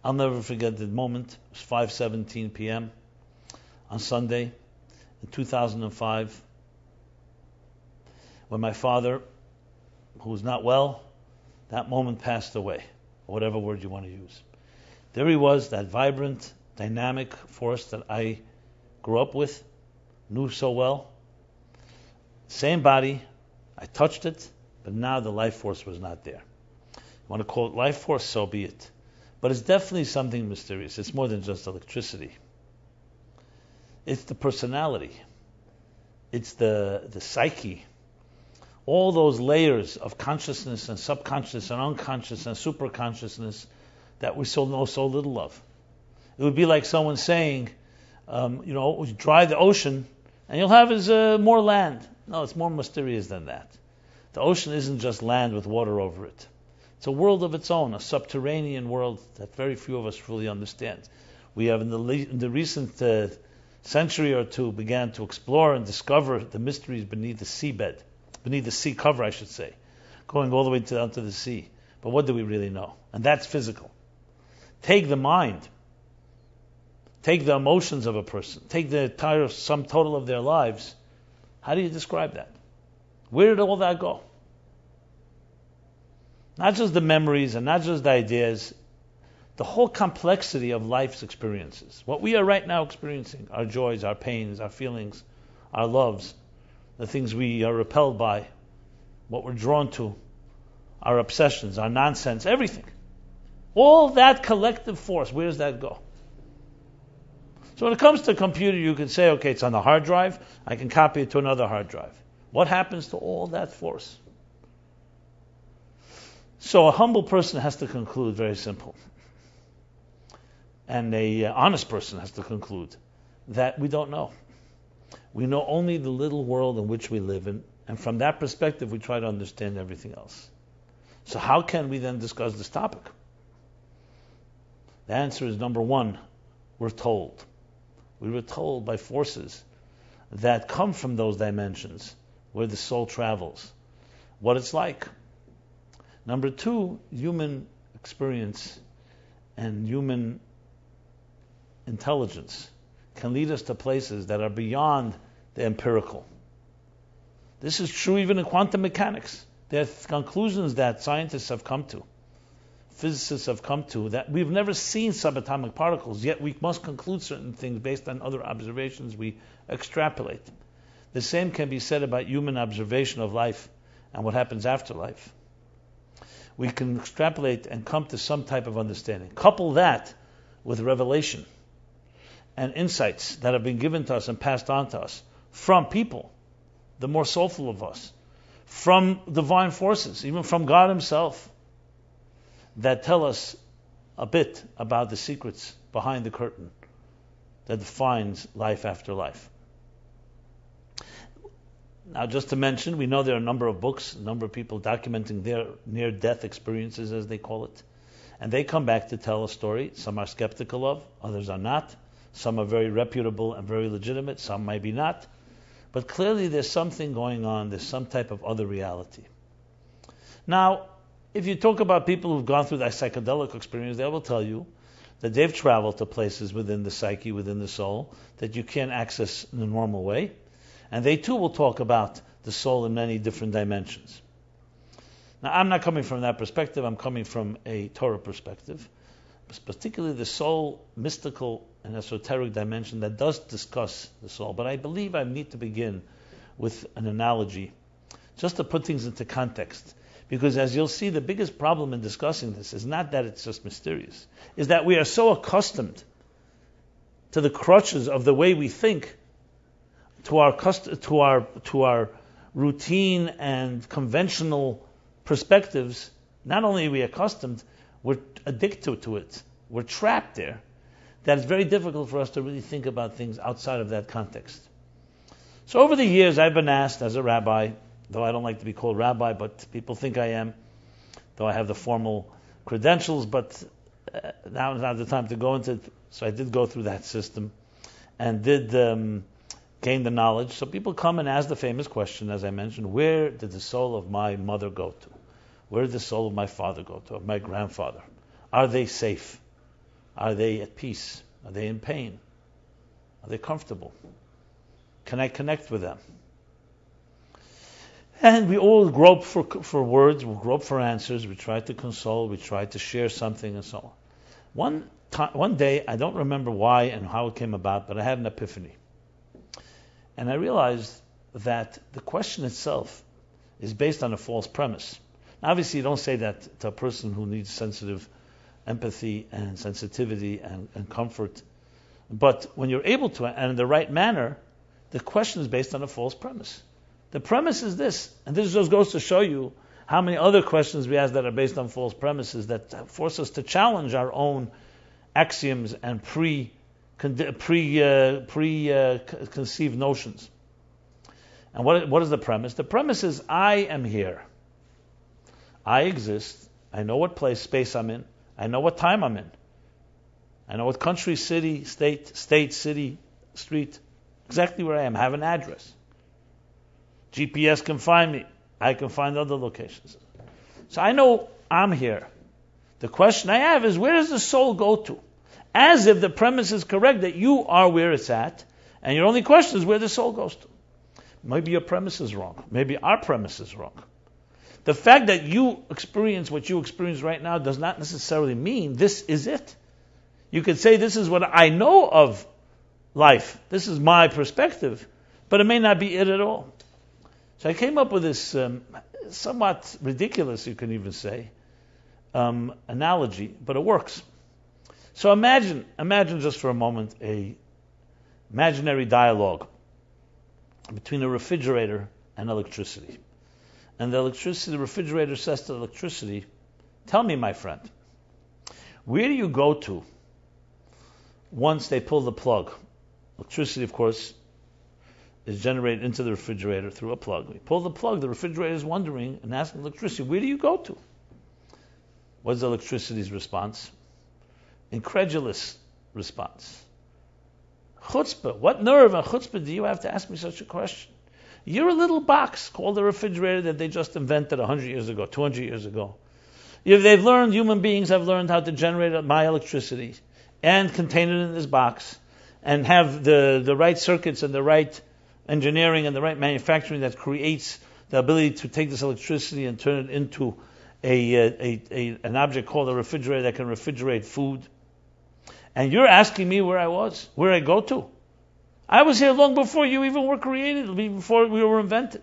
I'll never forget the moment. It was 5:17 p.m. on Sunday in 2005 when my father, who was not well, that moment passed away, or whatever word you want to use. There he was, that vibrant, dynamic force that I grew up with, knew so well. Same body, I touched it, but now the life force was not there. You want to call it life force, so be it. But it's definitely something mysterious. It's more than just electricity. It's the personality. It's the psyche. All those layers of consciousness and subconscious and unconscious and superconsciousness that we know so little of. It would be like someone saying, dry the ocean and you'll have more land. No, it's more mysterious than that. The ocean isn't just land with water over it. It's a world of its own, a subterranean world that very few of us fully understand. We have in the recent century or two began to explore and discover the mysteries beneath the seabed, beneath the sea cover, I should say, going all the way down to the sea. But what do we really know? And that's physical. Take the mind, take the emotions of a person, take the entire sum total of their lives. How do you describe that? Where did all that go? Not just the memories and not just the ideas, the whole complexity of life's experiences. What we are right now experiencing, our joys, our pains, our feelings, our loves, the things we are repelled by, what we're drawn to, our obsessions, our nonsense, everything. All that collective force, where does that go? So when it comes to a computer, you can say, okay, it's on the hard drive, I can copy it to another hard drive. What happens to all that force? So a humble person has to conclude, very simple. And a honest person has to conclude that we don't know. We know only the little world in which we live in, and from that perspective we try to understand everything else. So how can we then discuss this topic? The answer is, number one, we're told. We were told by forces that come from those dimensions where the soul travels, what it's like. Number two, human experience and human intelligence can lead us to places that are beyond the empirical. This is true even in quantum mechanics. There are conclusions that scientists have come to, physicists have come to, that we've never seen subatomic particles, yet we must conclude certain things based on other observations we extrapolate. The same can be said about human observation of life and what happens after life. We can extrapolate and come to some type of understanding. Couple that with revelation and insights that have been given to us and passed on to us from people, the more soulful of us, from divine forces, even from God himself, that tell us a bit about the secrets behind the curtain that defines life after life. Now, just to mention, we know there are a number of books, a number of people documenting their near-death experiences, as they call it. And they come back to tell a story. Some are skeptical of, others are not. Some are very reputable and very legitimate, some maybe not. But clearly there's something going on, there's some type of other reality. Now, if you talk about people who've gone through that psychedelic experience, they will tell you that they've traveled to places within the psyche, within the soul, that you can't access in a normal way. And they too will talk about the soul in many different dimensions. Now, I'm not coming from that perspective, I'm coming from a Torah perspective, particularly the soul, mystical and esoteric dimension that does discuss the soul. But I believe I need to begin with an analogy, just to put things into context. Because as you'll see, the biggest problem in discussing this is not that it's just mysterious, is that we are so accustomed to the crutches of the way we think, to our routine and conventional perspectives. Not only are we accustomed, we're addicted to it. We're trapped there. That it's very difficult for us to really think about things outside of that context. So over the years, I've been asked as a rabbi, though I don't like to be called rabbi, but people think I am, though I have the formal credentials, but now is not the time to go into it. So I did go through that system and did gain the knowledge. So people come and ask the famous question, as I mentioned, where did the soul of my mother go to? Where did the soul of my father go to, of my grandfather? Are they safe? Are they at peace? Are they in pain? Are they comfortable? Can I connect with them? And we all grope for words, we grope for answers, we try to console, we try to share something and so on. One day, I don't remember why and how it came about, but I had an epiphany. And I realized that the question itself is based on a false premise. Now, obviously, you don't say that to a person who needs sensitive empathy and sensitivity and comfort. But when you're able to, and in the right manner, the question is based on a false premise. The premise is this, and this just goes to show you how many other questions we ask that are based on false premises that force us to challenge our own axioms and preconceived notions. And what is the premise? The premise is, I am here. I exist. I know what space I'm in. I know what time I'm in. I know what country, city, state, city, street, exactly where I am. I have an address. GPS can find me. I can find other locations. So I know I'm here. The question I have is, where does the soul go to? As if the premise is correct that you are where it's at, and your only question is where the soul goes to. Maybe your premise is wrong. Maybe our premise is wrong. The fact that you experience what you experience right now does not necessarily mean this is it. You could say this is what I know of life. This is my perspective, but it may not be it at all. So I came up with this somewhat ridiculous, you can even say, analogy, but it works. So imagine just for a moment a imaginary dialogue between a refrigerator and electricity. And the refrigerator says to the electricity, tell me, my friend, where do you go to once they pull the plug? Electricity, of course, is generated into the refrigerator through a plug. We pull the plug, the refrigerator is wondering and asking the electricity, where do you go to? What's the electricity's response? Incredulous response. Chutzpah. What nerve and chutzpah do you have to ask me such a question? You're a little box called a refrigerator that they just invented 100 years ago, 200 years ago. Human beings have learned how to generate my electricity and contain it in this box and have the right circuits and the right engineering and the right manufacturing that creates the ability to take this electricity and turn it into an object called a refrigerator that can refrigerate food. And you're asking me where I was, where I go to. I was here long before you even were created, before we were invented.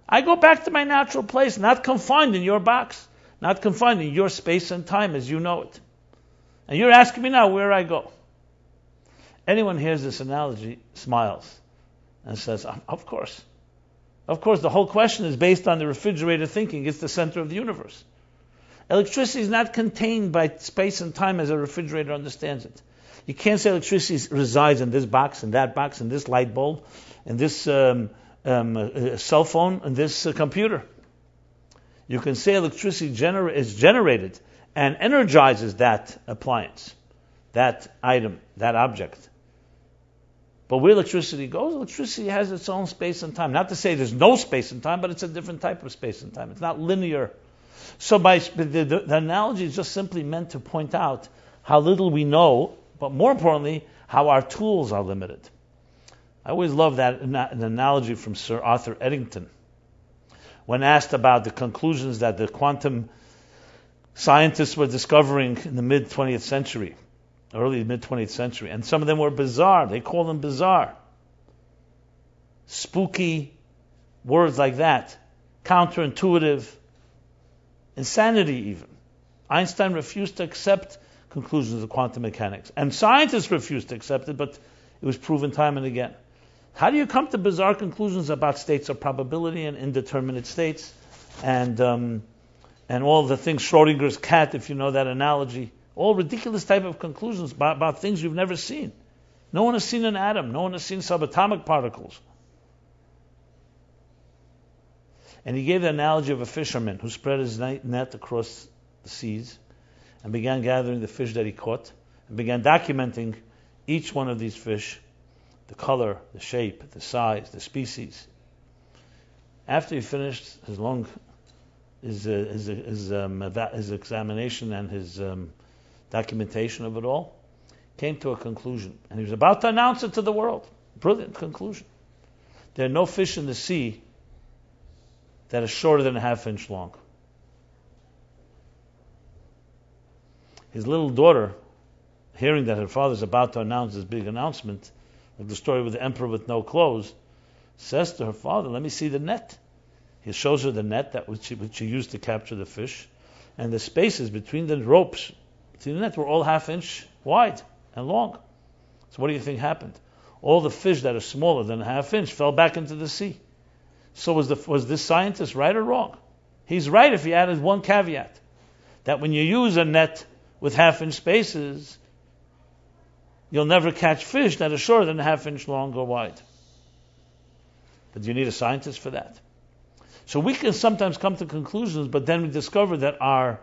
I go back to my natural place, not confined in your box, not confined in your space and time as you know it. And you're asking me now where I go. Anyone hears this analogy smiles and says, of course. Of course, the whole question is based on the refrigerator thinking. It's the center of the universe. Electricity is not contained by space and time as a refrigerator understands it. You can't say electricity resides in this box, in that box, in this light bulb, in this cell phone, in this computer. You can say electricity is generated and energizes that appliance, that item, that object. But where electricity goes, electricity has its own space and time. Not to say there's no space and time, but it's a different type of space and time. It's not linear. So the analogy is just simply meant to point out how little we know, but more importantly, how our tools are limited. I always love that an analogy from Sir Arthur Eddington. When asked about the conclusions that the quantum scientists were discovering in the mid-20th century, early mid-20th century, and some of them were bizarre. They call them bizarre. Spooky words like that. Counterintuitive. Insanity even. Einstein refused to accept conclusions of quantum mechanics. And scientists refused to accept it, but it was proven time and again. How do you come to bizarre conclusions about states of probability and indeterminate states and all the things, Schrodinger's cat, if you know that analogy, all ridiculous type of conclusions about things you've never seen. No one has seen an atom. No one has seen subatomic particles. And he gave the analogy of a fisherman who spread his net across the seas and began gathering the fish that he caught and began documenting each one of these fish, the color, the shape, the size, the species. After he finished his examination and his documentation of it all, came to a conclusion, and he was about to announce it to the world. Brilliant conclusion. There are no fish in the sea that are shorter than a half-inch long. His little daughter, hearing that her father's about to announce this big announcement, like the story with the emperor with no clothes, says to her father, let me see the net. He shows her the net which she used to capture the fish, and the spaces between the ropes, between the net, were all half-inch wide and long. So what do you think happened? All the fish that are smaller than a half-inch fell back into the sea. So was this scientist right or wrong? He's right if he added one caveat, that when you use a net with half-inch spaces, you'll never catch fish that are shorter than a half-inch long or wide. But you need a scientist for that. So we can sometimes come to conclusions, but then we discover that our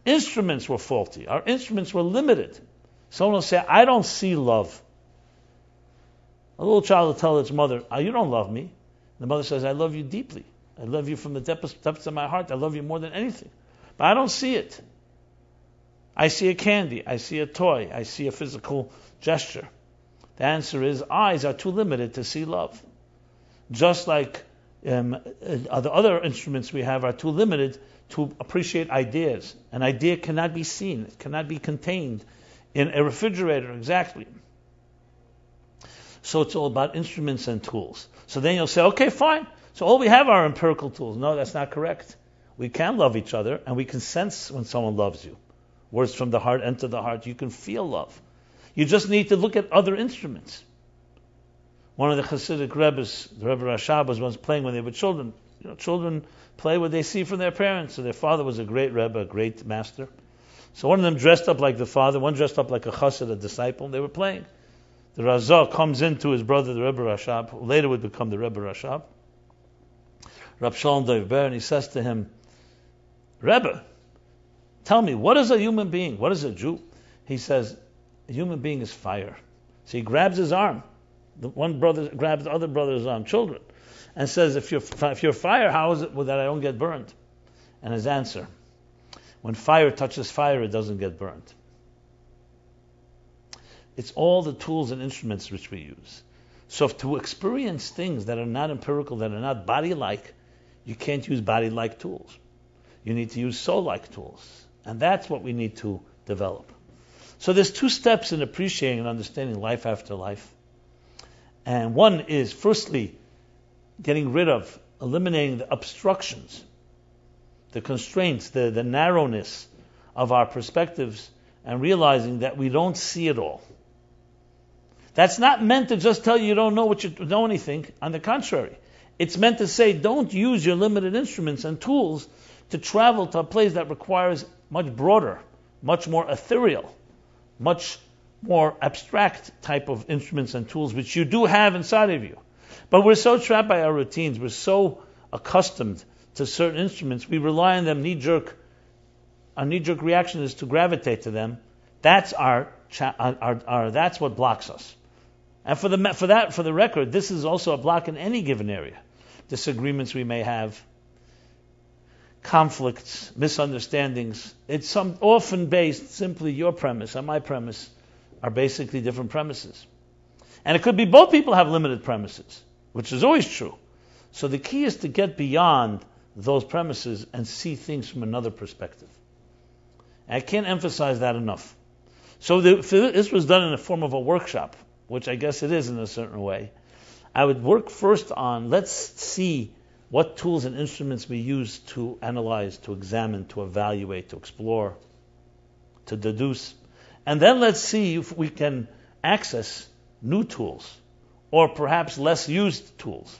instruments were faulty. Our instruments were limited. Someone will say, I don't see love. A little child will tell its mother, you don't love me. The mother says, I love you deeply. I love you from the depths of my heart. I love you more than anything. But I don't see it. I see a candy. I see a toy. I see a physical gesture. The answer is, eyes are too limited to see love. Just like the other instruments we have are too limited to appreciate ideas. An idea cannot be seen. It cannot be contained in a refrigerator, exactly. So it's all about instruments and tools. So then you'll say, okay, fine. So all we have are empirical tools. No, that's not correct. We can love each other, and we can sense when someone loves you. Words from the heart enter the heart. You can feel love. You just need to look at other instruments. One of the Hasidic Rebbes, the Rebbe Rashab, was once playing when they were children. Children play what they see from their parents. So their father was a great Rebbe, a great master. So one of them dressed up like the father, one dressed up like a chassid, a disciple. They were playing. The Razah comes into his brother, the Rebbe Rashab, who later would become the Rebbe Rashab, Rab Shalom Dov Ber, and he says to him, Rebbe, tell me, what is a human being? What is a Jew? He says, a human being is fire. So he grabs his arm. The one brother grabs the other brother's arm, children, and says, if you're fire, how is it that I don't get burned? And his answer, when fire touches fire, it doesn't get burned. It's all the tools and instruments which we use. So to experience things that are not empirical, that are not body-like, you can't use body-like tools. You need to use soul-like tools. And that's what we need to develop. So there's two steps in appreciating and understanding life after life. And one is, firstly, getting rid of, eliminating the obstructions, the constraints, the narrowness of our perspectives, and realizing that we don't see it all. That's not meant to just tell you don't know anything. On the contrary, it's meant to say don't use your limited instruments and tools to travel to a place that requires much broader, much more ethereal, much more abstract type of instruments and tools, which you do have inside of you. But we're so trapped by our routines, we're so accustomed to certain instruments, we rely on them our knee-jerk reaction is to gravitate to them. That's that's what blocks us. And for the record, this is also a block in any given area. Disagreements we may have, conflicts, misunderstandings. It's often based simply your premise and my premise are basically different premises. And it could be both people have limited premises, which is always true. So the key is to get beyond those premises and see things from another perspective. And I can't emphasize that enough. So this was done in the form of a workshop, which I guess it is in a certain way. I would work first on, let's see what tools and instruments we use to analyze, to examine, to evaluate, to explore, to deduce. And then let's see if we can access new tools, or perhaps less used tools.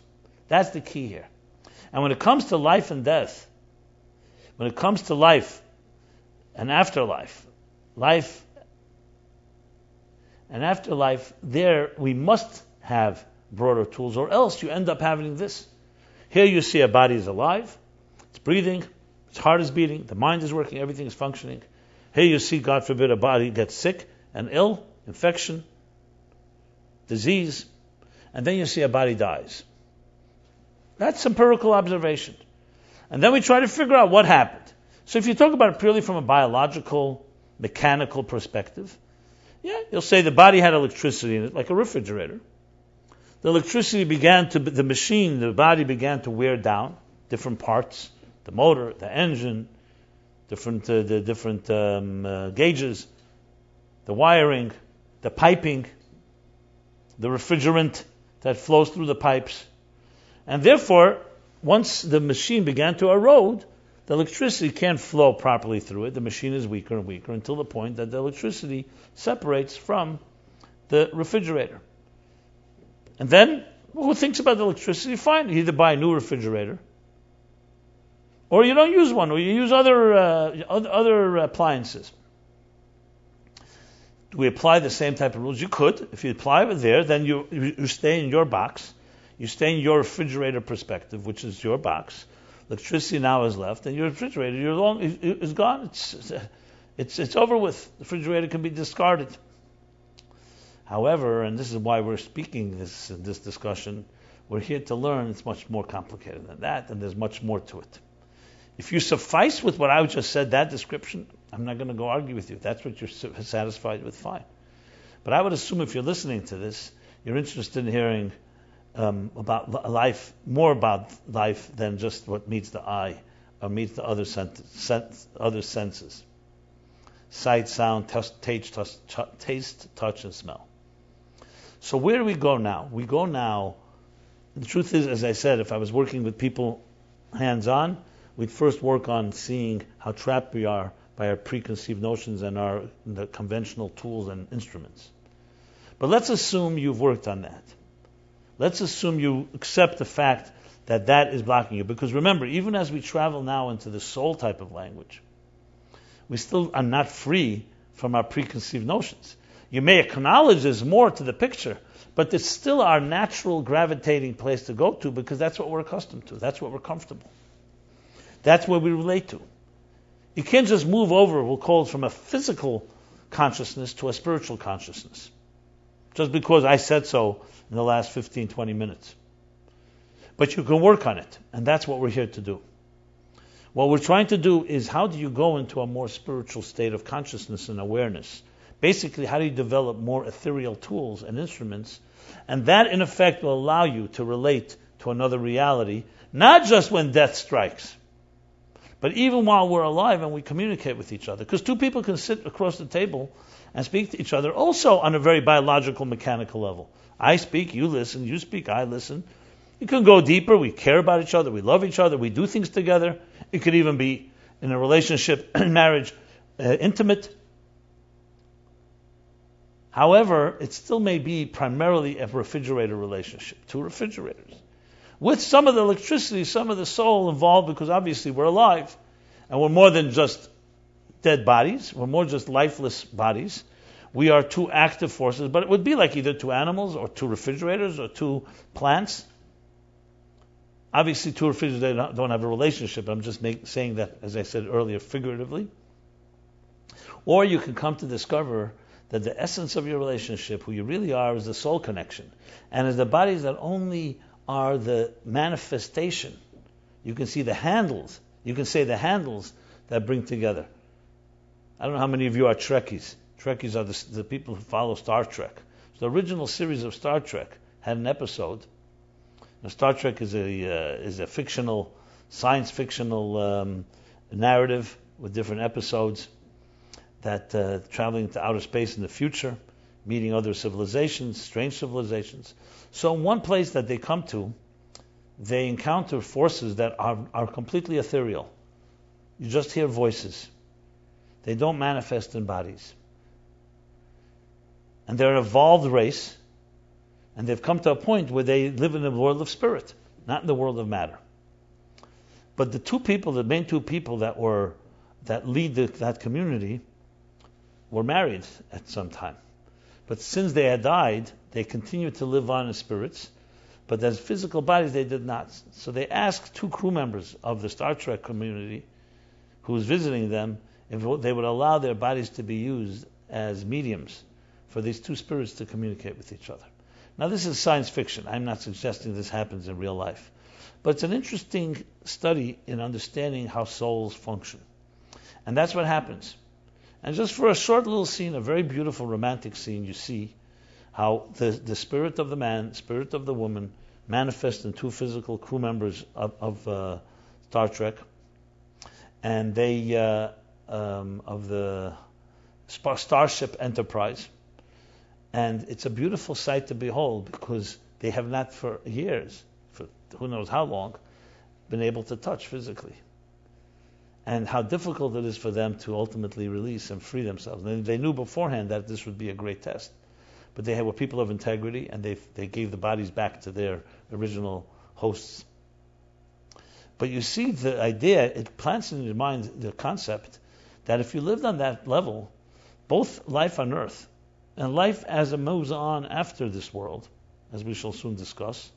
That's the key here. And when it comes to life and death, when it comes to life and afterlife, life and afterlife, there we must have broader tools, or else you end up having this. Here you see a body is alive, it's breathing, its heart is beating, the mind is working, everything is functioning. Here you see, God forbid, a body gets sick and ill, infection, disease, and then you see a body dies. That's empirical observation. And then we try to figure out what happened. So if you talk about it purely from a biological, mechanical perspective, Yeah, you'll say the body had electricity in it, like a refrigerator. The electricity the body began to wear down, different parts, the motor, the engine, the different gauges, the wiring, the piping, the refrigerant that flows through the pipes. And therefore, once the machine began to erode, the electricity can't flow properly through it. The machine is weaker and weaker until the point that the electricity separates from the refrigerator. And then, who thinks about the electricity? Fine, you either buy a new refrigerator, or you don't use one, or you use other appliances. Do we apply the same type of rules? You could. If you apply it there, then you stay in your box. You stay in your refrigerator perspective, which is your box. Electricity now is left, and your refrigerator is gone. It's over with. The refrigerator can be discarded. However, and this is why we're speaking this discussion, we're here to learn it's much more complicated than that, and there's much more to it. If you suffice with what I just said, that description, I'm not going to go argue with you. If that's what you're satisfied with, fine. But I would assume if you're listening to this, you're interested in hearing about life, more about life than just what meets the eye or meets the other senses. Sight, sound, taste, touch, and smell. So where do we go now? We go now, the truth is, as I said, if I was working with people hands-on, we'd first work on seeing how trapped we are by our preconceived notions and the conventional tools and instruments. But let's assume you've worked on that. Let's assume you accept the fact that that is blocking you. Because remember, even as we travel now into the soul type of language, we still are not free from our preconceived notions. You may acknowledge there's more to the picture, but it's still our natural gravitating place to go to because that's what we're accustomed to. That's what we're comfortable. That's where we relate to. You can't just move over, we'll call it, from a physical consciousness to a spiritual consciousness. Just because I said so in the last 15, 20 minutes. But you can work on it, and that's what we're here to do. What we're trying to do is how do you go into a more spiritual state of consciousness and awareness? Basically, how do you develop more ethereal tools and instruments? And that, in effect, will allow you to relate to another reality, not just when death strikes, but even while we're alive and we communicate with each other. Because two people can sit across the table and speak to each other also on a very biological, mechanical level. I speak, you listen, you speak, I listen. It can go deeper, we care about each other, we love each other, we do things together. It could even be in a relationship, marriage, intimate. However, it still may be primarily a refrigerator relationship, two refrigerators. With some of the electricity, some of the soul involved, because obviously we're alive, and we're more than just dead bodies, we're more just lifeless bodies. We are two active forces, but it would be like either two animals or two refrigerators or two plants. Obviously, two refrigerators don't have a relationship. I'm just saying that, as I said earlier, figuratively. Or you can come to discover that the essence of your relationship, who you really are, is the soul connection. And as the bodies that only are the manifestation, you can see the handles. You can say the handles that bring together. I don't know how many of you are Trekkies. Trekkies are the people who follow Star Trek. So the original series of Star Trek had an episode. Now, Star Trek is a fictional, science fictional narrative with different episodes that traveling to outer space in the future, meeting other civilizations, strange civilizations. So in one place that they come to, they encounter forces that are completely ethereal. You just hear voices. They don't manifest in bodies. And they're an evolved race, and they've come to a point where they live in the world of spirit, not in the world of matter. But the main two people that lead that community were married at some time. But since they had died, they continued to live on as spirits, but as physical bodies they did not. So they asked two crew members of the Star Trek community who was visiting them if they would allow their bodies to be used as mediums for these two spirits to communicate with each other. Now this is science fiction. I'm not suggesting this happens in real life. But it's an interesting study in understanding how souls function. And that's what happens. And just for a short little scene, a very beautiful romantic scene, you see how the spirit of the man, spirit of the woman, manifest in two physical crew members of Star Trek, and they of the Starship Enterprise. And it's a beautiful sight to behold because they have not for years, for who knows how long, been able to touch physically. And how difficult it is for them to ultimately release and free themselves. And they knew beforehand that this would be a great test. But they were people of integrity, and they gave the bodies back to their original hosts. But you see the idea, it plants in your mind the concept that if you lived on that level, both life on earth and life as it moves on after this world, as we shall soon discuss,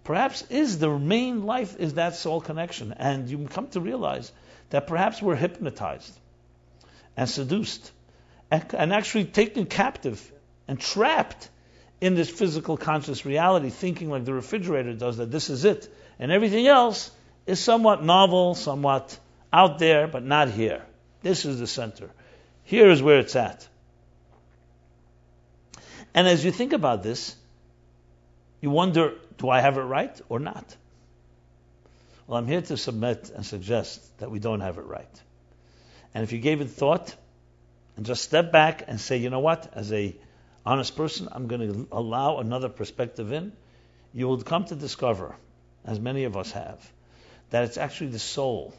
perhaps is the main life is that soul connection. And you come to realize that perhaps we're hypnotized and seduced and actually taken captive and trapped in this physical conscious reality, thinking like the refrigerator does, that this is it. And everything else is somewhat novel, somewhat out there, but not here. This is the center. Here is where it's at. And as you think about this, you wonder, do I have it right or not? Well, I'm here to submit and suggest that we don't have it right. And if you gave it thought and just step back and say, you know what, as a honest person, I'm going to allow another perspective in, you will come to discover, as many of us have, that it's actually the soul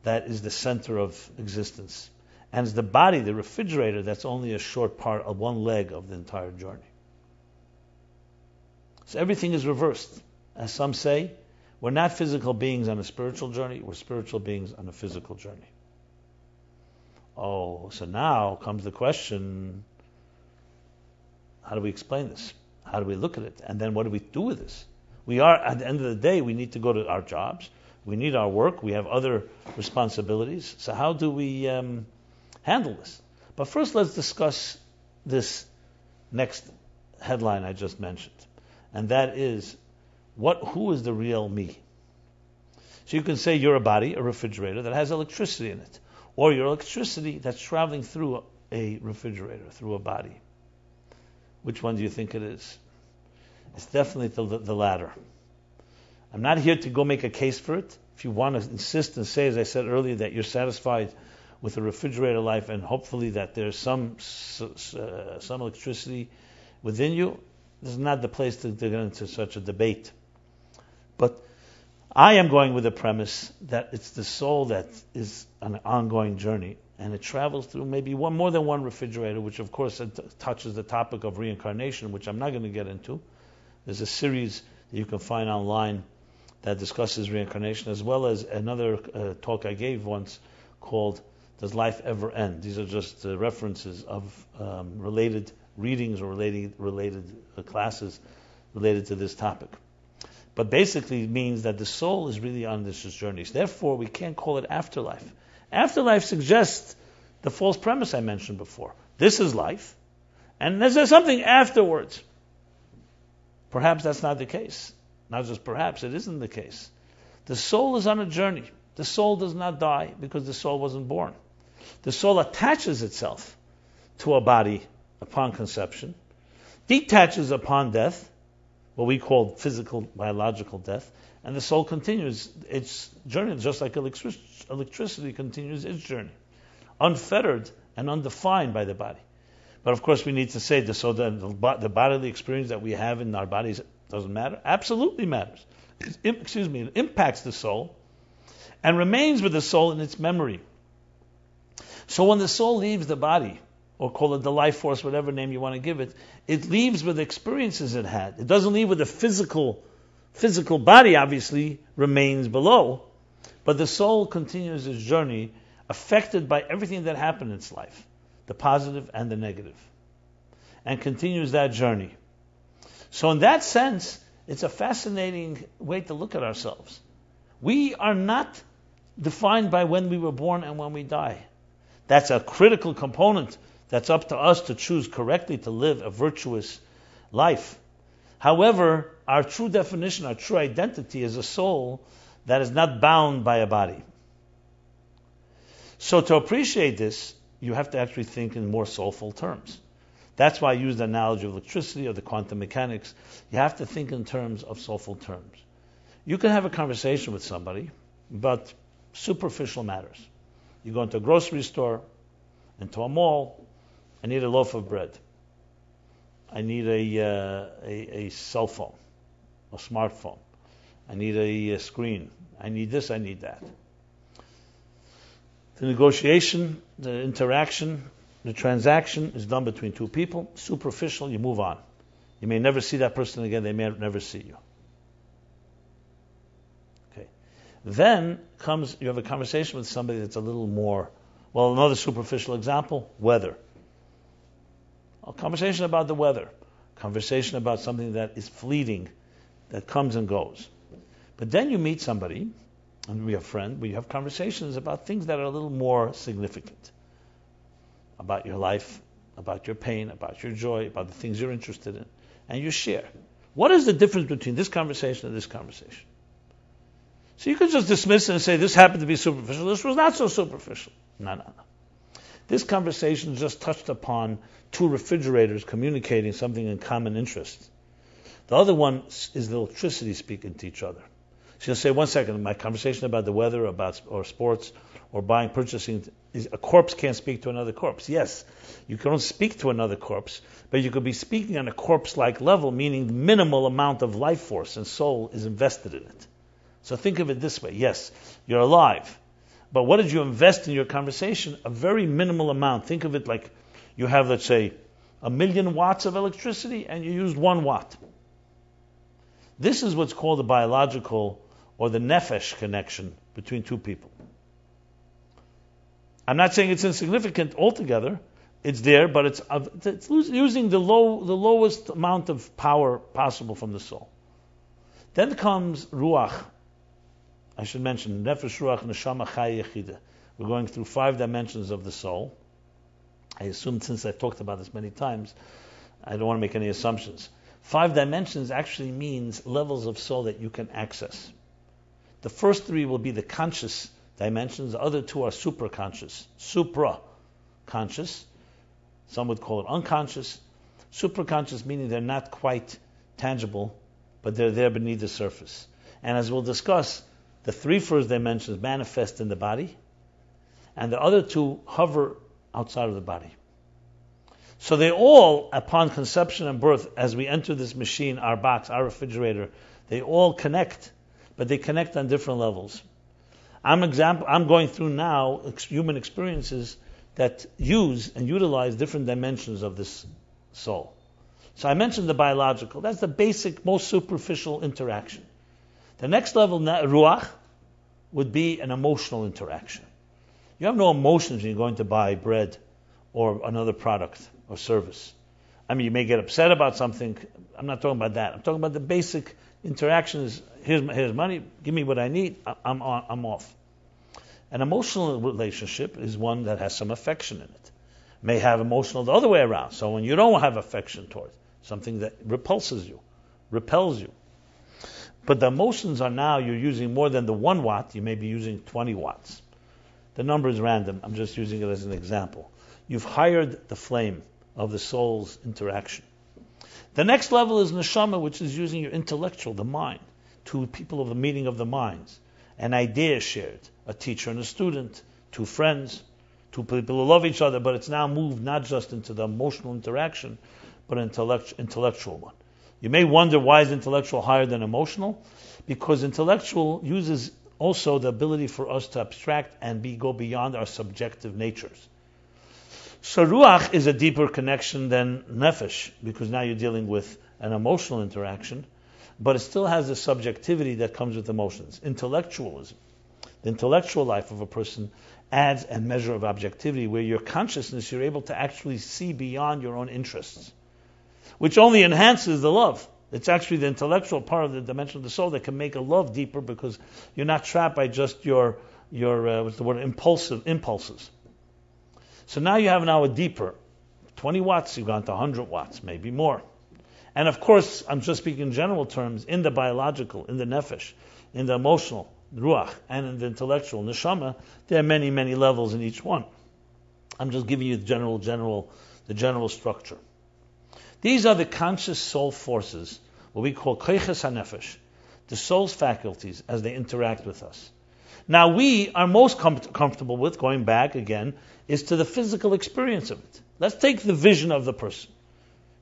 that is the center of existence. And it's the body, the refrigerator, that's only a short part of one leg of the entire journey. So everything is reversed. As some say, we're not physical beings on a spiritual journey, we're spiritual beings on a physical journey. Oh, so now comes the question, how do we explain this? How do we look at it? And then what do we do with this? We are, at the end of the day, we need to go to our jobs. We need our work. We have other responsibilities. So how do we handle this? But first, let's discuss this next headline I just mentioned. And that is, who is the real me? So you can say you're a body, a refrigerator, that has electricity in it. Or you're electricity that's traveling through a refrigerator, through a body. Which one do you think it is? It's definitely the latter. I'm not here to go make a case for it. If you want to insist and say, as I said earlier, that you're satisfied with a refrigerator life and hopefully that there's some electricity within you, this is not the place to get into such a debate. But I am going with the premise that it's the soul that is on an ongoing journey, and it travels through maybe more than one refrigerator, which of course touches the topic of reincarnation, which I'm not going to get into. There's a series that you can find online that discusses reincarnation, as well as another talk I gave once called Does Life Ever End? These are just references of related readings or related classes related to this topic. But basically it means that the soul is really on this journey. So therefore, we can't call it afterlife. Afterlife suggests the false premise I mentioned before. This is life, and there's something afterwards. Perhaps that's not the case. Not just perhaps, it isn't the case. The soul is on a journey. The soul does not die because the soul wasn't born. The soul attaches itself to a body upon conception, detaches upon death, what we call physical, biological death, and the soul continues its journey just like electricity continues its journey, unfettered and undefined by the body. But of course we need to say this, so that the bodily experience that we have in our bodies doesn't matter. Absolutely matters. It impacts the soul and remains with the soul in its memory. So when the soul leaves the body, or call it the life force, whatever name you want to give it, it leaves with experiences it had. It doesn't leave with the physical body, obviously, remains below, but the soul continues its journey affected by everything that happened in its life, the positive and the negative, and continues that journey. So in that sense, it's a fascinating way to look at ourselves. We are not defined by when we were born and when we die. That's a critical component. That's up to us to choose correctly to live a virtuous life. However, our true definition, our true identity is a soul that is not bound by a body. So to appreciate this, you have to actually think in more soulful terms. That's why I use the analogy of electricity or the quantum mechanics. You have to think in terms of soulful terms. You can have a conversation with somebody about superficial matters. You go into a grocery store, into a mall. I need a loaf of bread. I need a cell phone, a smartphone. I need a screen. I need this, I need that. The negotiation, the interaction, the transaction is done between two people. Superficial, you move on. You may never see that person again. They may never see you. Okay. Then you have a conversation with somebody that's a little more, well, another superficial example, weather. A conversation about the weather. Conversation about something that is fleeting, that comes and goes. But then you meet somebody, and we have friends, we have conversations about things that are a little more significant. About your life, about your pain, about your joy, about the things you're interested in. And you share. What is the difference between this conversation and this conversation? So you could just dismiss it and say, this happened to be superficial, this was not so superficial. No. This conversation just touched upon two refrigerators communicating something in common interest. The other one is the electricity speaking to each other. She'll say, 1 second, my conversation about the weather, or sports, or buying, purchasing, is a corpse can't speak to another corpse. Yes, you can speak to another corpse, but you could be speaking on a corpse-like level, meaning minimal amount of life force and soul is invested in it. So think of it this way. Yes, you're alive, but what did you invest in your conversation? A very minimal amount. Think of it like you have, let's say, 1,000,000 watts of electricity and you used 1 watt. This is what's called the biological or the nefesh connection between two people. I'm not saying it's insignificant altogether. It's there, but it's using the lowest amount of power possible from the soul. Then comes ruach. I should mention nefesh, ruach, neshama, chaya, yechida. We're going through 5 dimensions of the soul. I assume since I've talked about this many times, I don't want to make any assumptions. 5 dimensions actually means levels of soul that you can access. The first 3 will be the conscious dimensions. The other 2 are supraconscious. Supra-conscious. Some would call it unconscious. Supraconscious meaning they're not quite tangible, but they're there beneath the surface. And as we'll discuss, the 3 first dimensions manifest in the body, and the other 2 hover outside of the body. So they all, upon conception and birth, as we enter this machine, our box, our refrigerator, they all connect, but they connect on different levels. I'm going through now human experiences that use and utilize different dimensions of this soul. So I mentioned the biological. That's the basic, most superficial interaction. The next level, ruach, would be an emotional interaction. You have no emotions when you're going to buy bread or another product or service. I mean, you may get upset about something. I'm not talking about that. I'm talking about the basic interactions. Here's money. Give me what I need. I'm off. An emotional relationship is one that has some affection in it. May have emotional the other way around. So when you don't have affection towards something that repels you. But the emotions are now you're using more than the 1 watt. You may be using 20 watts. The number is random. I'm just using it as an example. You've hired the flame of the soul's interaction. The next level is neshama, which is using your intellectual, the mind, 2 people of the meeting of the minds. An idea shared, a teacher and a student, 2 friends, 2 people who love each other, but it's now moved not just into the emotional interaction, but an intellectual one. You may wonder why is intellectual higher than emotional? Because intellectual uses also the ability for us to abstract and go beyond our subjective natures. So ruach is a deeper connection than nefesh, because now you're dealing with an emotional interaction, but it still has the subjectivity that comes with emotions. Intellectualism, the intellectual life of a person adds a measure of objectivity where your consciousness, you're able to actually see beyond your own interests, which only enhances the love. It's actually the intellectual part of the dimension of the soul that can make a love deeper because you're not trapped by just your impulses. So now you have a deeper 20 watts, you've gone to 100 watts, maybe more. And of course, I'm just speaking in general terms, in the biological, in the nefesh, in the emotional, ruach, and in the intellectual, neshama, there are many, many levels in each one. I'm just giving you the general structure. These are the conscious soul forces, what we call koiches hanefesh, the soul's faculties as they interact with us. Now we are most comfortable with, going back again, is to the physical experience of it. Let's take the vision of the person.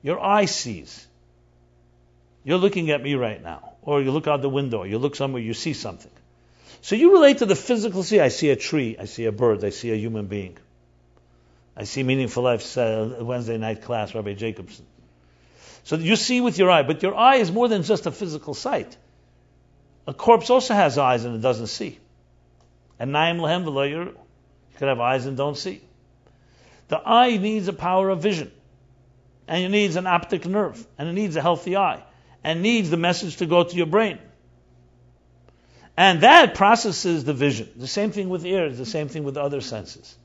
Your eye sees. You're looking at me right now. Or you look out the window, or you look somewhere, you see something. So you relate to the physical see. I see a tree, I see a bird, I see a human being. I see Meaningful Life's Wednesday night class, Rabbi Jacobson. So you see with your eye, but your eye is more than just a physical sight. A corpse also has eyes and it doesn't see. And naim lahem v'lo yiru. You could have eyes and don't see. The eye needs a power of vision. And it needs an optic nerve. And it needs a healthy eye. And needs the message to go to your brain. And that processes the vision. The same thing with ears, the same thing with other senses.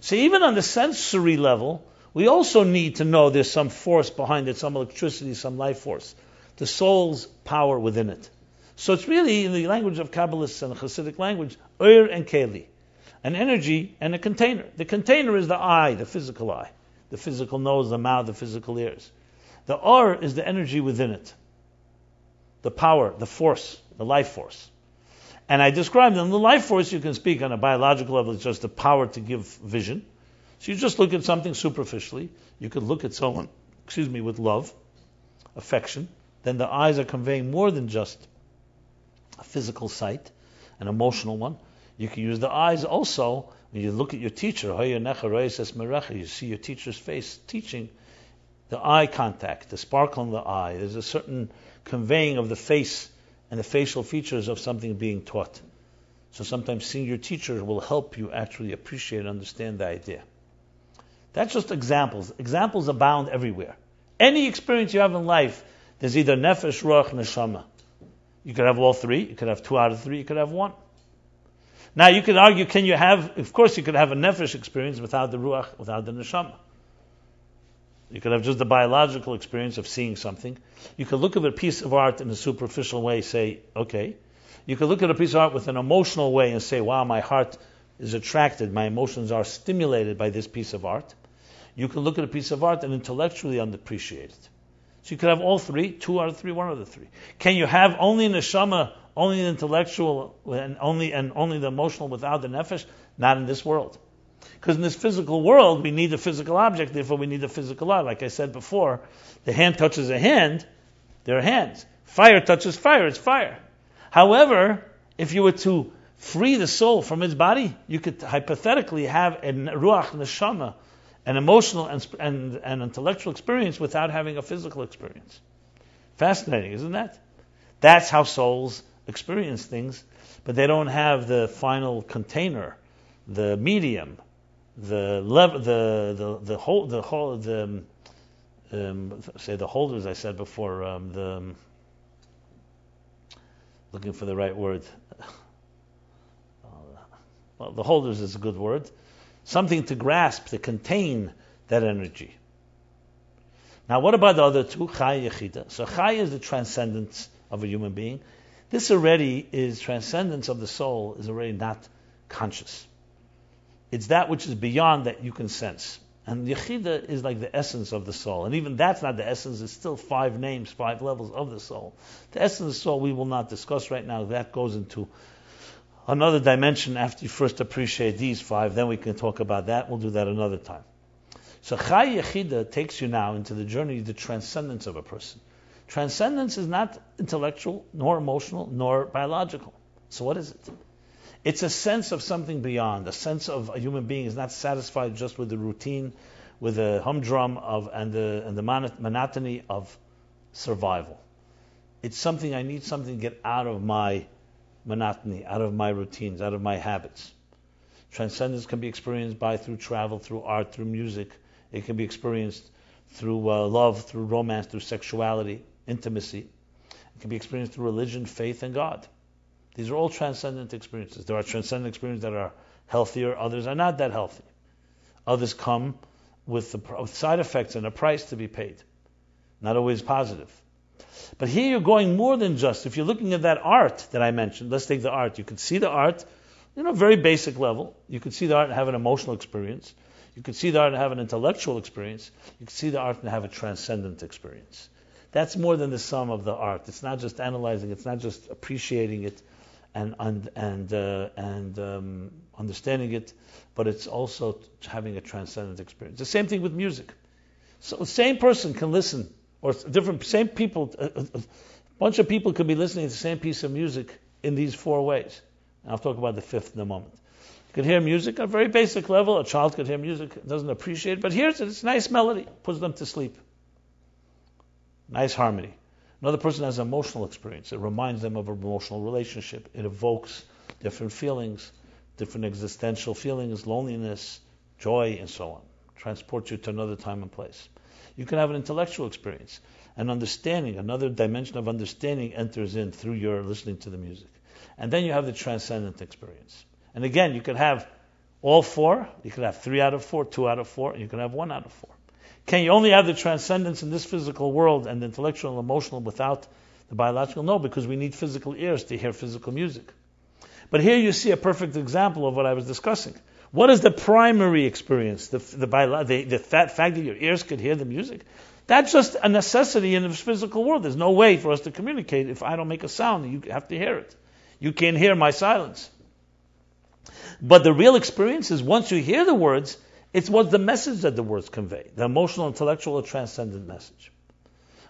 So even on the sensory level, we also need to know there's some force behind it, some electricity, some life force. The soul's power within it. So it's really, in the language of Kabbalists and Hasidic language, Ur and Keli. An energy and a container. The container is the eye, the physical eye. The physical nose, the mouth, the physical ears. The Ur is the energy within it. The power, the force, the life force. And I described them. The life force you can speak on a biological level. It's just the power to give vision. So you just look at something superficially. You could look at someone, with love, affection. Then the eyes are conveying more than just a physical sight, an emotional one. You can use the eyes also when you look at your teacher. You see your teacher's face teaching. The eye contact, the sparkle in the eye. There's a certain conveying of the face and the facial features of something being taught. So sometimes seeing your teacher will help you actually appreciate and understand the idea. That's just examples. Examples abound everywhere. Any experience you have in life, there's either nefesh, ruach, neshama. You could have all three. You could have 2 out of 3. You could have 1. Now you could argue, of course you could have a nefesh experience without the ruach, without the neshama. You could have just the biological experience of seeing something. You could look at a piece of art in a superficial way, say, okay. You could look at a piece of art with an emotional way and say, wow, my heart is attracted, my emotions are stimulated by this piece of art. You can look at a piece of art and intellectually appreciate it. So you could have all 3, 2 out of 3, 1 out of 3. Can you have only neshama, only the intellectual, and only the emotional without the nefesh? Not in this world. Because in this physical world, we need a physical object, therefore we need a physical eye. Like I said before, the hand touches a hand, there are hands. Fire touches fire, it's fire. However, if you were to free the soul from its body, you could hypothetically have a ruach neshama, an emotional and intellectual experience without having a physical experience. Fascinating, isn't that? That's how souls experience things, but they don't have the final container, the medium, the holders. I said before, looking for the right word. Well, the holders is a good word. Something to grasp, to contain that energy. Now, what about the other 2? Chai Yechida. So Chai is the transcendence of a human being. This already is transcendence of the soul, is already not conscious. It's that which is beyond that you can sense. And Yechida is like the essence of the soul. And even that's not the essence, it's still 5 names, 5 levels of the soul. The essence of the soul we will not discuss right now. That goes into another dimension after you first appreciate these 5. Then we can talk about that. We'll do that another time. So Chai Yechida takes you now into the journey, the transcendence of a person. Transcendence is not intellectual, nor emotional, nor biological. So what is it? It's a sense of something beyond. A sense of a human being is not satisfied just with the routine, with the humdrum and the monotony of survival. It's something, I need something to get out of my monotony, out of my routines, out of my habits. Transcendence can be experienced through travel, through art, through music. It can be experienced through love, through romance, through sexuality, intimacy. It can be experienced through religion, faith, and God. These are all transcendent experiences. There are transcendent experiences that are healthier, others are not that healthy. Others come with side effects and a price to be paid. Not always positive. But here you're going more than just, if you're looking at that art that I mentioned, let's take the art. You could see the art, very basic level. You could see the art and have an emotional experience. You could see the art and have an intellectual experience. You could see the art and have a transcendent experience. That's more than the sum of the art. It's not just analyzing. It's not just appreciating it and understanding it, but it's also having a transcendent experience. The same thing with music. So the same person can listen, or same people, a bunch of people could be listening to the same piece of music in these four ways. And I'll talk about the fifth in a moment. You could hear music at a very basic level. A child could hear music, doesn't appreciate it, but hears it. It's a nice melody, puts them to sleep. Nice harmony. Another person has an emotional experience. It reminds them of an emotional relationship. It evokes different feelings, different existential feelings, loneliness, joy, and so on. Transports you to another time and place. You can have an intellectual experience. An understanding, another dimension of understanding enters in through your listening to the music. And then you have the transcendent experience. And again, you could have all four. You could have 3 out of 4, 2 out of 4, and you can have 1 out of 4. Can you only have the transcendence in this physical world and the intellectual and emotional without the biological? No, because we need physical ears to hear physical music. But here you see a perfect example of what I was discussing. What is the primary experience? The fact that your ears could hear the music? That's just a necessity in the physical world. There's no way for us to communicate. If I don't make a sound, you have to hear it. You can't hear my silence. But the real experience is once you hear the words, it's what the message that the words convey, the emotional, intellectual, or transcendent message.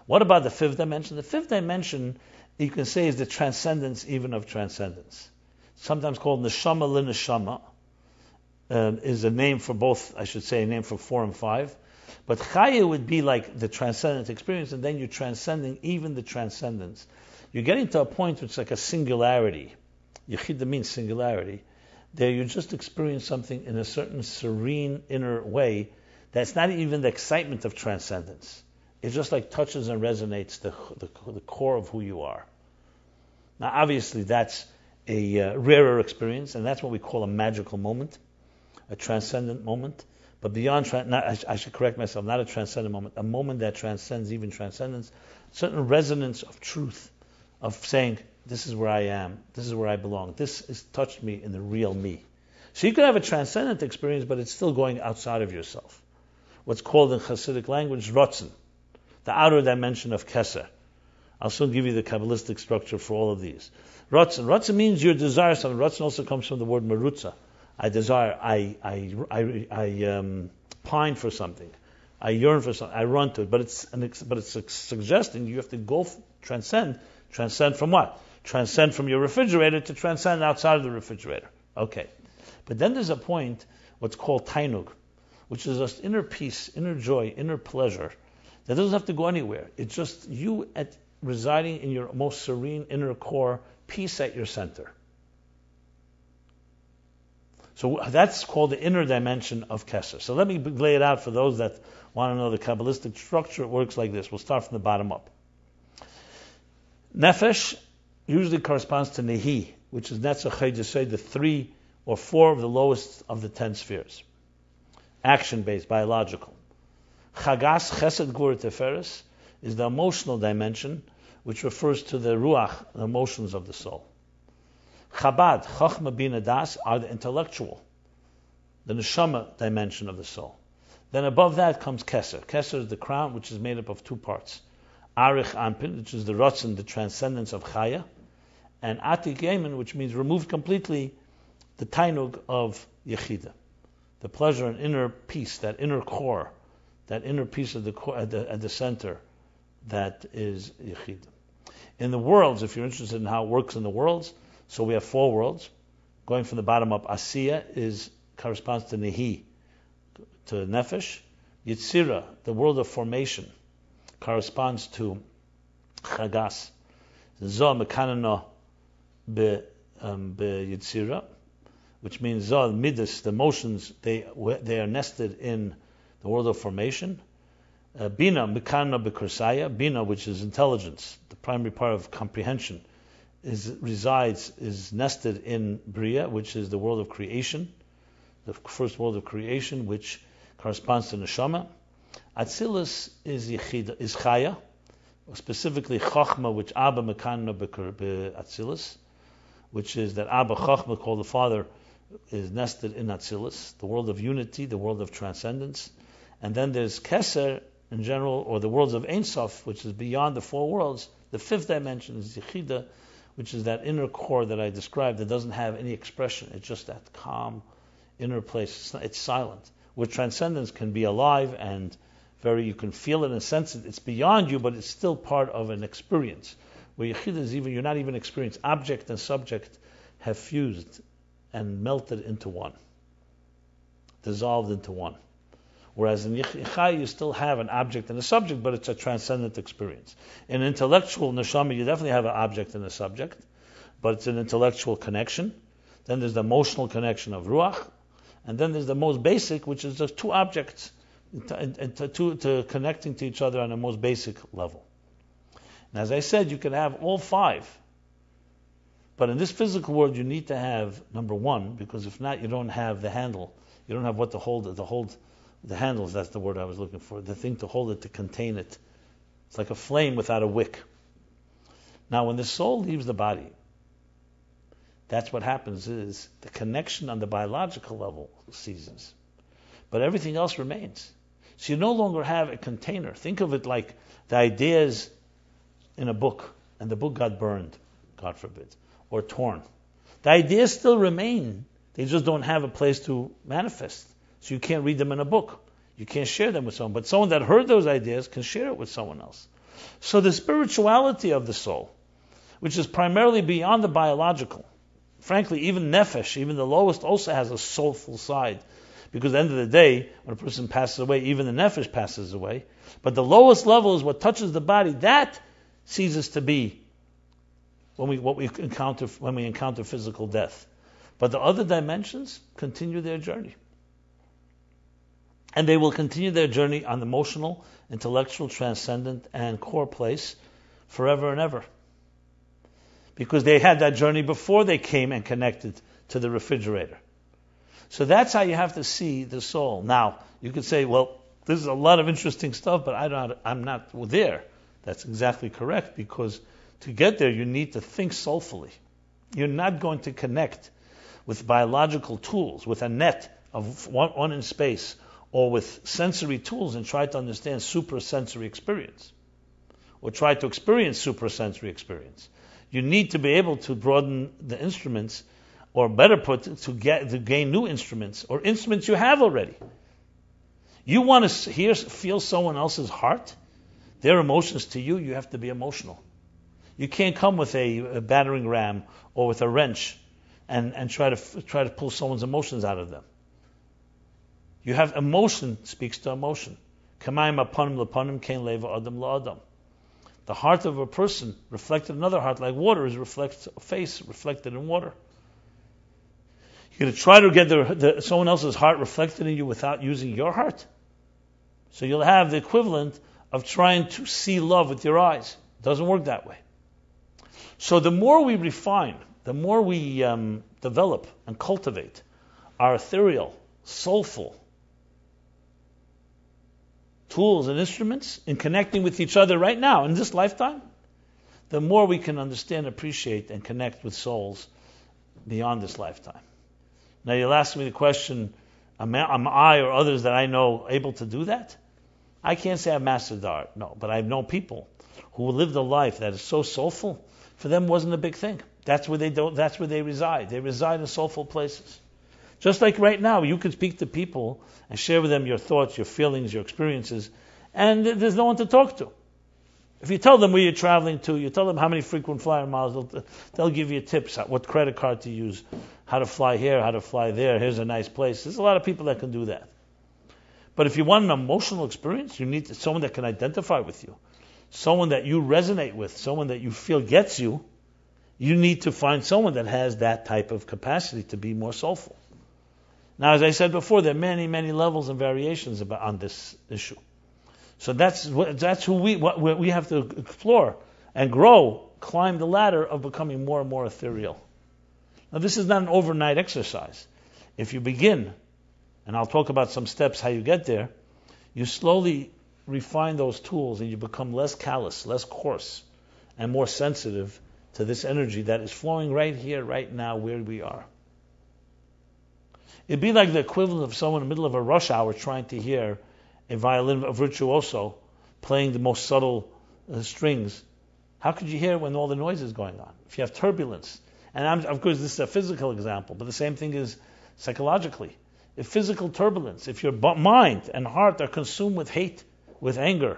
What about the fifth dimension? The fifth dimension, you can say, is the transcendence even of transcendence. Sometimes called neshama l'neshama, is a name for both, I should say, a name for 4 and 5. But chaya would be like the transcendent experience, and then you're transcending even the transcendence. You're getting to a point which is like a singularity. Yechida means singularity. There you just experience something in a certain serene inner way that's not even the excitement of transcendence. It just like touches and resonates the core of who you are. Now obviously that's a rarer experience, and that's what we call a magical moment, a transcendent moment. But beyond, I should correct myself, not a transcendent moment, a moment that transcends even transcendence, certain resonance of truth, of saying, this is where I am, this is where I belong, this has touched me in the real me. So you could have a transcendent experience, but it's still going outside of yourself. What's called in Hasidic language, rotzen, the outer dimension of keser. I'll soon give you the Kabbalistic structure for all of these. Rotzen. Rotzen means your desire something. Rotzen also comes from the word merutza. I desire, I pine for something. I yearn for something. I run to it. But it's suggesting you have to go transcend. Transcend from what? Transcend from your refrigerator to transcend outside of the refrigerator. Okay. But then there's a point, what's called tainug, which is just inner peace, inner joy, inner pleasure. That doesn't have to go anywhere. It's just you residing in your most serene inner core, peace at your center. So that's called the inner dimension of Keser. So let me lay it out for those that want to know the Kabbalistic structure. It works like this. We'll start from the bottom up. Nefesh usually corresponds to Nehi, which is Netzach Chayjasei, the 3 or 4 of the lowest of the 10 spheres. Action-based, biological. Chagas, Chesed, Gvura, Teferes is the emotional dimension, which refers to the Ruach, the emotions of the soul. Chabad, Chachma, Bina, Das are the intellectual, the Neshama dimension of the soul. Then above that comes Keser. Keser is the crown, which is made up of 2 parts. Arich Ampin, which is the Ratzon, the transcendence of Chaya, and Atik Yemen, which means removed completely, the Tainug of Yechida, the pleasure and inner peace, that inner core, that inner peace of the core at the center, that is Yechida. In the worlds, if you're interested in how it works in the worlds, so we have 4 worlds. Going from the bottom up, Asiya corresponds to Nehi, to Nefesh. Yitzira, the world of formation, corresponds to Chagas. Zoh mekanano be Yitzira, which means Zoh, Midas, the emotions, they are nested in the world of formation. Bina mekanano be Kursaya, Bina, which is intelligence, the primary part of comprehension, is nested in Bria, which is the world of creation, the first world of creation, which corresponds to Neshama. Atzilus is Yechida, is Chaya, specifically Chachma, which Abba Mekanna Atzilus, which is that Abba Chachma, called the Father, is nested in Atzilus, the world of unity, the world of transcendence. And then there's Keser in general, or the worlds of Ein Sof, which is beyond the four worlds. The fifth dimension is Yechida, which is that inner core that I described that doesn't have any expression. It's just that calm inner place. It's silent. Where transcendence can be alive and you can feel it and sense it. It's beyond you, but it's still part of an experience. Where Yechida is you're not even experienced. Object and subject have fused and melted into one, dissolved into one. Whereas in Yichai you still have an object and a subject, but it's a transcendent experience. In intellectual neshama, you definitely have an object and a subject, but it's an intellectual connection. Then there's the emotional connection of ruach, and then there's the most basic, which is just two objects to connecting to each other on the most basic level. And as I said, you can have all five. But in this physical world, you need to have number one, because if not, you don't have the handle. You don't have what to hold it. The handles, that's the word I was looking for. The thing to hold it, to contain it. It's like a flame without a wick. Now, when the soul leaves the body, that's what happens is the connection on the biological level ceases. But everything else remains. So you no longer have a container. Think of it like the ideas in a book, and the book got burned, God forbid, or torn. The ideas still remain. They just don't have a place to manifest. So you can't read them in a book. You can't share them with someone. But someone that heard those ideas can share it with someone else. So the spirituality of the soul, which is primarily beyond the biological, frankly, even nefesh, even the lowest, also has a soulful side. Because at the end of the day, when a person passes away, even the nefesh passes away. But the lowest level is what touches the body. That ceases to be when we encounter physical death. But the other dimensions continue their journey. And they will continue their journey on the emotional, intellectual, transcendent, and core place forever and ever. Because they had that journey before they came and connected to the refrigerator. So that's how you have to see the soul. Now, you could say, well, this is a lot of interesting stuff, but I'm not there. That's exactly correct, because to get there, you need to think soulfully. You're not going to connect with biological tools, with a net of one in space, or with sensory tools and try to understand suprasensory experience, or try to experience suprasensory experience. You need to be able to broaden the instruments, or better put, to gain new instruments, or instruments you have already. You want to feel someone else's heart, their emotions to you, you have to be emotional. You can't come with a battering ram or with a wrench and try to pull someone's emotions out of them. You have emotion speaks to emotion. Kamayim apanim lepanim kein leva adam la'adam. The heart of a person reflected in another heart, like water is a face reflected in water. You're going to try to get someone else's heart reflected in you without using your heart. So you'll have the equivalent of trying to see love with your eyes. It doesn't work that way. So the more we refine, the more we develop and cultivate our ethereal, soulful tools and instruments in connecting with each other right now in this lifetime, the more we can understand, appreciate, and connect with souls beyond this lifetime. Now you'll ask me the question, am I or others that I know able to do that? I can't say I've mastered the art, no, but I've known people who lived a life that is so soulful, for them wasn't a big thing. That's where they reside. They reside in soulful places. Just like right now, you can speak to people and share with them your thoughts, your feelings, your experiences, and there's no one to talk to. If you tell them where you're traveling to, you tell them how many frequent flyer miles, they'll give you tips, what credit card to use, how to fly here, how to fly there, here's a nice place. There's a lot of people that can do that. But if you want an emotional experience, you need someone that can identify with you, someone that you resonate with, someone that you feel gets you. You need to find someone that has that type of capacity to be more soulful. Now, as I said before, there are many, many levels and variations on this issue. So that's who we have to explore and grow, climb the ladder of becoming more and more ethereal. Now, this is not an overnight exercise. If you begin, and I'll talk about some steps how you get there, you slowly refine those tools and you become less callous, less coarse, and more sensitive to this energy that is flowing right here, right now, where we are. It'd be like the equivalent of someone in the middle of a rush hour trying to hear a violin, a virtuoso, playing the most subtle strings. How could you hear when all the noise is going on? If you have turbulence. And of course, this is a physical example, but the same thing is psychologically. If physical turbulence, if your mind and heart are consumed with hate, with anger,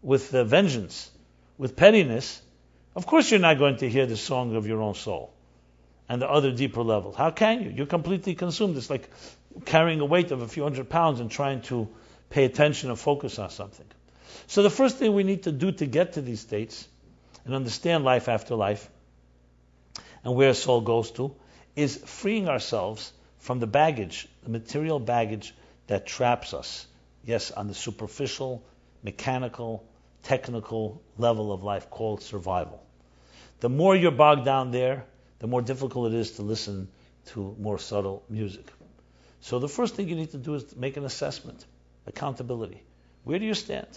with vengeance, with pettiness, of course you're not going to hear the song of your own soul and the other deeper levels. How can you? You're completely consumed. It's like carrying a weight of a few hundred pounds and trying to pay attention and focus on something. So the first thing we need to do to get to these states and understand life after life and where soul goes to is freeing ourselves from the baggage, the material baggage that traps us. Yes, on the superficial, mechanical, technical level of life called survival. The more you're bogged down there, the more difficult it is to listen to more subtle music. So the first thing you need to do is make an assessment, accountability. Where do you stand?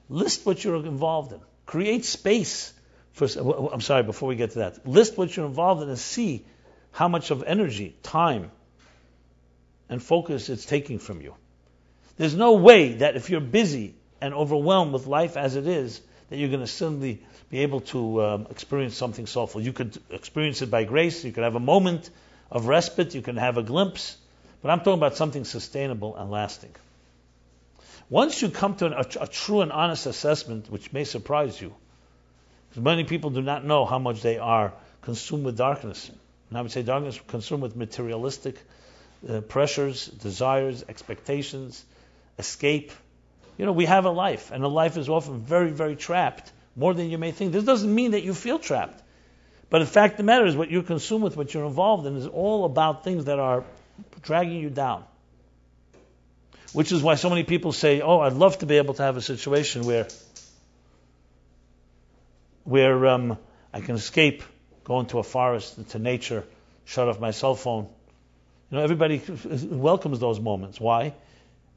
List what you're involved in. Create space for, before we get to that. List what you're involved in and see how much of energy, time, and focus it's taking from you. There's no way that if you're busy and overwhelmed with life as it is, that you're going to suddenly be able to experience something soulful. You could experience it by grace. You could have a moment of respite. You can have a glimpse. But I'm talking about something sustainable and lasting. Once you come to a true and honest assessment, which may surprise you, because many people do not know how much they are consumed with darkness. And I would say darkness consumed with materialistic pressures, desires, expectations, escape. We have a life, and a life is often very, very trapped, more than you may think. This doesn't mean that you feel trapped. But the fact of the matter is what you're consumed with, what you're involved in, is all about things that are dragging you down. Which is why so many people say, I'd love to be able to have a situation where I can escape, go into a forest, into nature, shut off my cell phone. Everybody welcomes those moments. Why?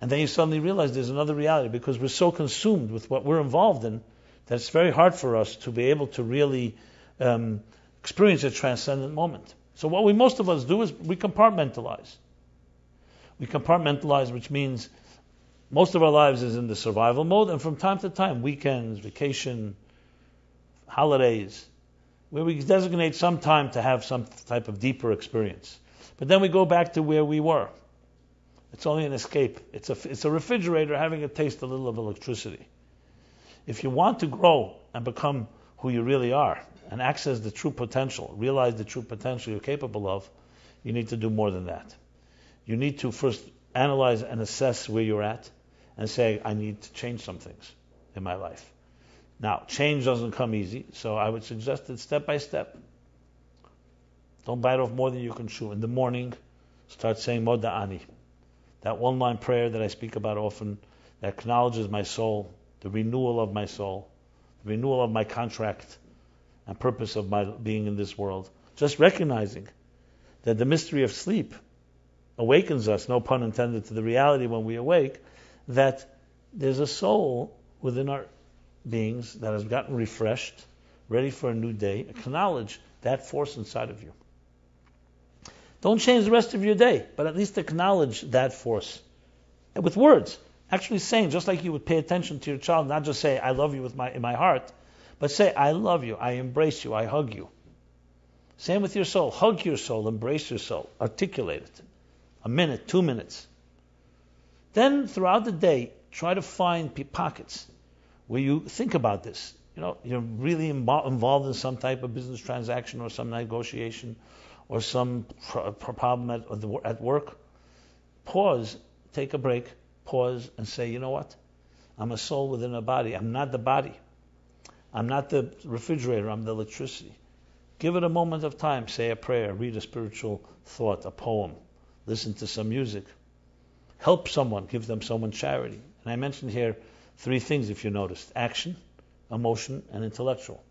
And then you suddenly realize there's another reality, because we're so consumed with what we're involved in that it's very hard for us to be able to really experience a transcendent moment. So what most of us do is we compartmentalize. We compartmentalize, which means most of our lives is in the survival mode, and from time to time, weekends, vacation, holidays, where we designate some time to have some type of deeper experience. But then we go back to where we were. It's only an escape. It's a refrigerator having a taste a little of electricity. If you want to grow and become who you really are and access the true potential, realize the true potential you're capable of, you need to do more than that. You need to first analyze and assess where you're at and say, I need to change some things in my life. Now, change doesn't come easy, so I would suggest it step by step. Don't bite off more than you can chew. In the morning, start saying Moda'ani. That one-line prayer that I speak about often, that acknowledges my soul, the renewal of my soul, the renewal of my contract and purpose of my being in this world. Just recognizing that the mystery of sleep awakens us, no pun intended, to the reality when we awake, that there's a soul within our beings that has gotten refreshed, ready for a new day. Acknowledge that force inside of you. Don't change the rest of your day, but at least acknowledge that force. And with words, actually saying, just like you would pay attention to your child, not just say, I love you in my heart, but say, I love you, I embrace you, I hug you. Same with your soul. Hug your soul, embrace your soul, articulate it. A minute, 2 minutes. Then throughout the day, try to find pockets where you think about this. You're really involved in some type of business transaction or some negotiation or some problem at work. Pause, take a break, pause and say, you know what? I'm a soul within a body. I'm not the body. I'm not the refrigerator. I'm the electricity. Give it a moment of time. Say a prayer, read a spiritual thought, a poem, listen to some music. Help someone, give them someone charity. And I mentioned here 3 things, if you noticed: action, emotion, and intellectual.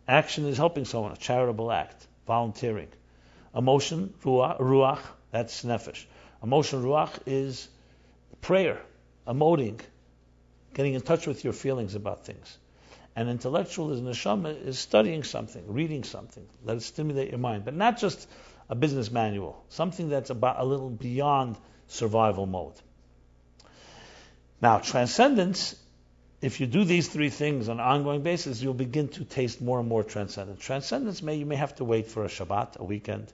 Action is helping someone, a charitable act, volunteering. Emotion, ruach, that's nefesh. Emotion, ruach, is prayer, emoting, getting in touch with your feelings about things. And intellectual is neshama, is studying something, reading something. Let it stimulate your mind. But not just a business manual, something that's about a little beyond survival mode. Now, transcendence, if you do these three things on an ongoing basis, you'll begin to taste more and more transcendence. Transcendence, you may have to wait for a Shabbat, a weekend,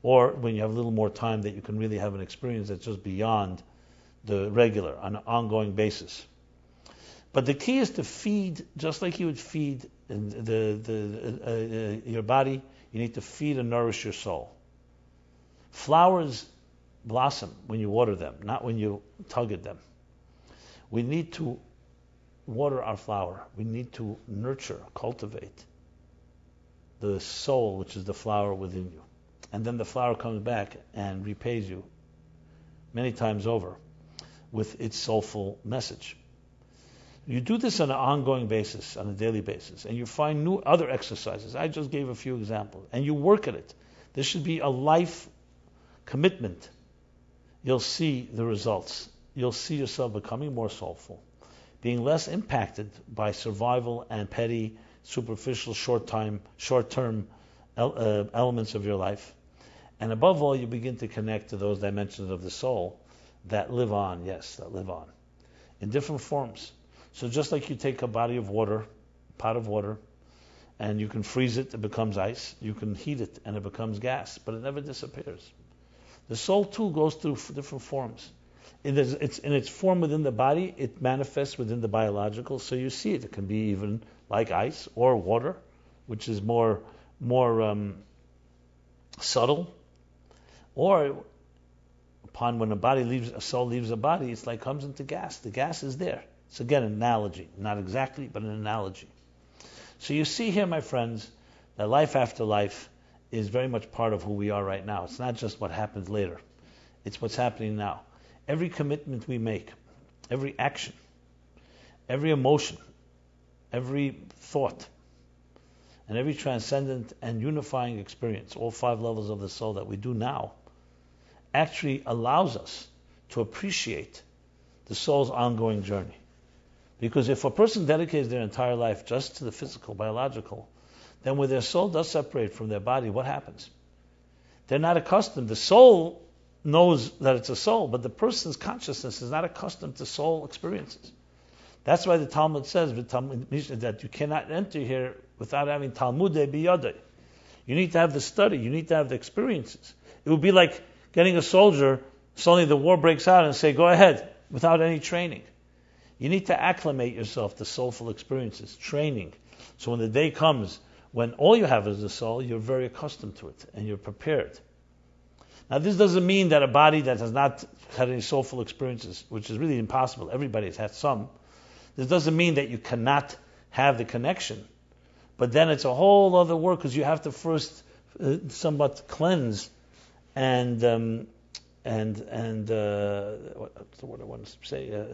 or when you have a little more time that you can really have an experience that's just beyond the regular, on an ongoing basis. But the key is to feed, just like you would feed your body, you need to feed and nourish your soul. Flowers blossom when you water them, not when you tug at them. We need to water our flower. We need to nurture, cultivate the soul, which is the flower within you. And then the flower comes back and repays you many times over with its soulful message. You do this on an ongoing basis, on a daily basis, and you find new other exercises. I just gave a few examples. And you work at it. This should be a life commitment. You'll see the results. You'll see yourself becoming more soulful, being less impacted by survival and petty, superficial, short-term elements of your life. And above all, you begin to connect to those dimensions of the soul that live on, that live on, in different forms. So just like you take a body of water, pot of water, and you can freeze it, it becomes ice. You can heat it, and it becomes gas, but it never disappears. The soul, too, goes through different forms. It's in its form within the body, it manifests within the biological, so you see it. It can be even like ice or water, which is more subtle. Or when a soul leaves a body, it's like comes into gas. The gas is there. It's again an analogy, not exactly, but an analogy. So you see here, my friends, that life after life is very much part of who we are right now. It's not just what happens later. It's what's happening now. Every commitment we make, every action, every emotion, every thought, and every transcendent and unifying experience, all 5 levels of the soul that we do now, actually allows us to appreciate the soul's ongoing journey. Because if a person dedicates their entire life just to the physical, biological, then when their soul does separate from their body, what happens? They're not accustomed. The soul knows that it's a soul, but the person's consciousness is not accustomed to soul experiences. That's why the Talmud says that you cannot enter here without having Talmudei biyadei. You need to have the study. You need to have the experiences. It would be like getting a soldier, suddenly the war breaks out and say, go ahead, without any training. You need to acclimate yourself to soulful experiences, training. So when the day comes when all you have is the soul, you're very accustomed to it and you're prepared. Now this doesn't mean that a body that has not had any soulful experiences, which is really impossible, everybody has had some, this doesn't mean that you cannot have the connection. But then it's a whole other work because you have to first somewhat cleanse and what's the word I want to say?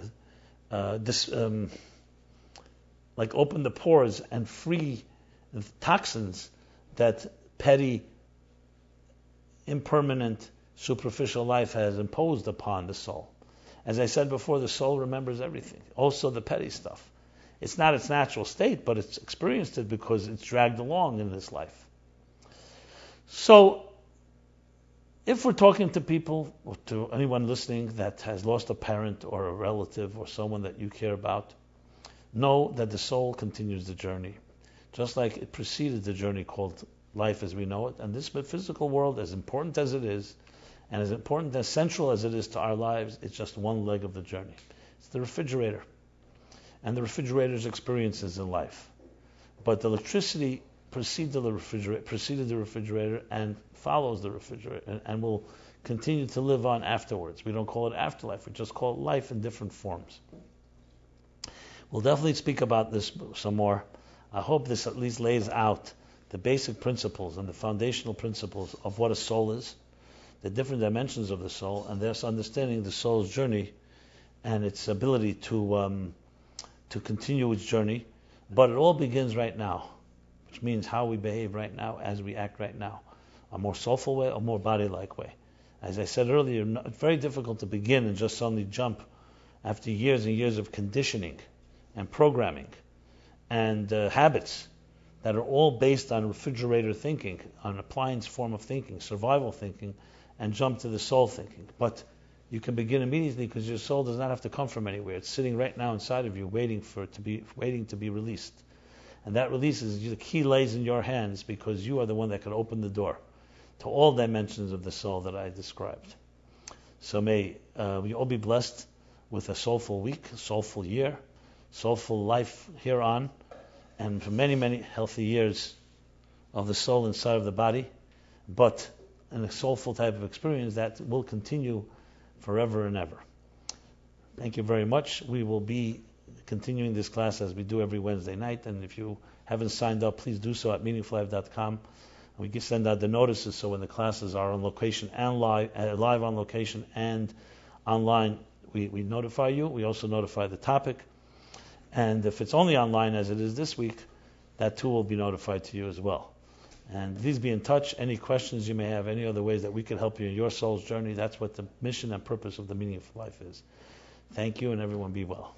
Like open the pores and free the toxins that petty, impermanent, superficial life has imposed upon the soul. As I said before, the soul remembers everything, also the petty stuff. It's not its natural state, but it's experienced it because it's dragged along in this life. So, if we're talking to people, or to anyone listening that has lost a parent or a relative or someone that you care about, know that the soul continues the journey, just like it preceded the journey called life as we know it. And this physical world, as important as it is, and as important, as central as it is to our lives, it's just one leg of the journey. It's the refrigerator, and the refrigerator's experiences in life. But the electricity preceded the refrigerator and follows the refrigerator and will continue to live on afterwards. We don't call it afterlife, we just call it life in different forms. We'll definitely speak about this some more. I hope this at least lays out the basic principles and the foundational principles of what a soul is, the different dimensions of the soul, and thus understanding the soul's journey and its ability to continue its journey. But it all begins right now, which means how we behave right now, as we act right now, a more soulful way, a more body-like way. As I said earlier, it's very difficult to begin and just suddenly jump after years and years of conditioning and programming and habits that are all based on refrigerator thinking, on appliance form of thinking, survival thinking, and jump to the soul thinking. But you can begin immediately because your soul does not have to come from anywhere. It's sitting right now inside of you, waiting to be released. And that release is the key lays in your hands because you are the one that can open the door to all dimensions of the soul that I described. So may we all be blessed with a soulful week, a soulful year, soulful life here on, and for many, many healthy years of the soul inside of the body, but in a soulful type of experience that will continue forever and ever. Thank you very much. We will be continuing this class as we do every Wednesday night, and if you haven't signed up, please do so at meaningfullife.com. We can send out the notices so when the classes are on location and live on location and online, we notify you. We also notify the topic. And if it's only online as it is this week, that too will be notified to you as well. And please be in touch. Any questions you may have, any other ways that we can help you in your soul's journey, that's what the mission and purpose of the Meaningful Life is. Thank you, and everyone be well.